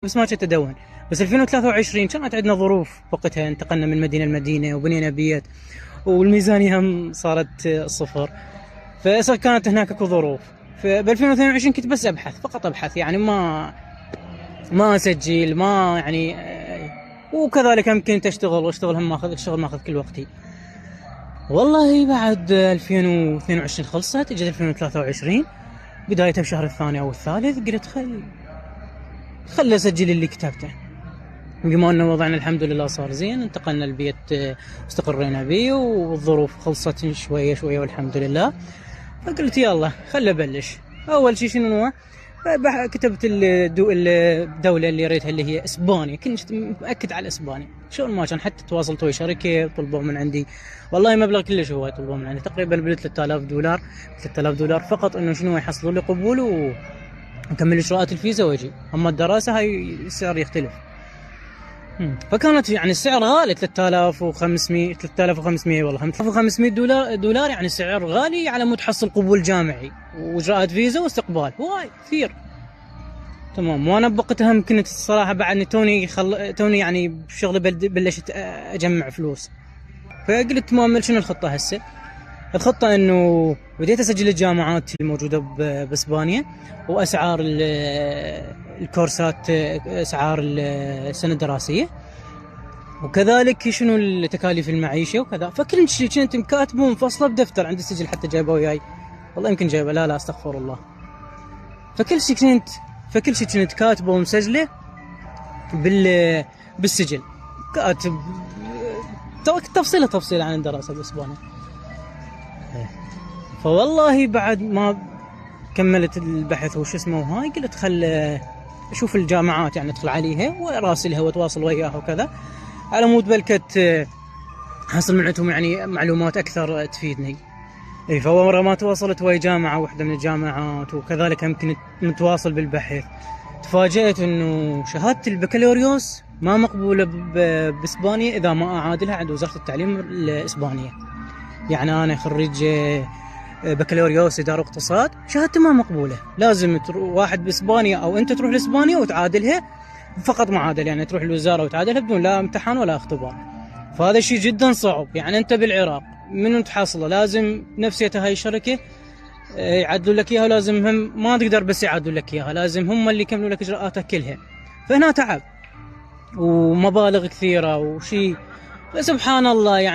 بس ما كنت ادون. بس 2023 كانت عندنا ظروف وقتها، انتقلنا من مدينه لمدينه وبنينا بيت، والميزانيه هم صارت صفر، كانت هناك اكو ظروف. فب 2022 كنت بس ابحث، فقط ابحث، يعني ما اسجل، ما يعني وكذلك هم كنت اشتغل واشتغل، هم ماخذ الشغل ماخذ كل وقتي. والله بعد 2022 خلصت، اجت 2023 بدايتها بشهر الثاني او الثالث، قلت خل اسجل اللي كتبته. بما انه وضعنا الحمد لله صار زين، انتقلنا البيت، استقرينا به والظروف خلصت شويه شويه والحمد لله. فقلت يلا خل ابلش. اول شيء شنو هو؟ كتبت الدولة اللي ريتها اللي هي اسبانيا، كنت مأكد على اسبانيا. شلون ما كان، حتى تواصلت ويا شركة طلبوا من عندي والله مبلغ كلش هو، طلبوا من عندي تقريبا ب 3000 دولار. 3000 دولار فقط انه شنو يحصلوا لي قبول وكمل اجراءات الفيزا واجي. اما الدراسة هاي السعر يختلف. فكانت يعني السعر غالي، 3500 والله 3500 دولار يعني سعر غالي على مود تحصل قبول جامعي واجراءات فيزا واستقبال، واي كثير. تمام. وانا بوقتها هم كنت الصراحه بعدني توني يعني بشغلي بلشت اجمع فلوس. فقلت مؤمل شنو الخطه هسه؟ الخطه انه بديت اسجل الجامعات الموجوده باسبانيا، واسعار الكورسات، اسعار السنه الدراسيه، وكذلك شنو التكاليف المعيشه وكذا. فكل شيء كنت مكاتبه منفصله بدفتر عندي سجل، حتى جايبه وياي، والله يمكن جايبه، لا استغفر الله. فكل شيء كنت كاتبه ومسجله بالسجل، كاتب تفصيله عن الدراسه باسبانيا. فوالله بعد ما كملت البحث وش اسمه وهاي، قلت خل اشوف الجامعات يعني ادخل عليها واراسلها واتواصل وياها وكذا، على مود بلكت حصل من عندهم يعني معلومات اكثر تفيدني. فورا ما تواصلت ويا جامعه واحده من الجامعات، وكذلك يمكن متواصل بالبحث، تفاجأت انه شهاده البكالوريوس ما مقبوله باسبانيا اذا ما اعادلها عند وزاره التعليم الاسبانيه. يعني انا خريج بكالوريوس اداره واقتصاد، شهادته ما مقبوله، لازم واحد باسبانيا او انت تروح لاسبانيا وتعادلها فقط معادله، يعني تروح الوزاره وتعادلها بدون لا امتحان ولا اختبار. فهذا شيء جدا صعب. يعني انت بالعراق منو تحصله؟ لازم نفسية هاي الشركه يعدلوا لك اياها، لازم هم ما تقدر بس يعدلوا لك اياها، لازم هم اللي يكملوا لك اجراءاتك كلها. فهنا تعب ومبالغ كثيره وشيء، فسبحان الله يعني.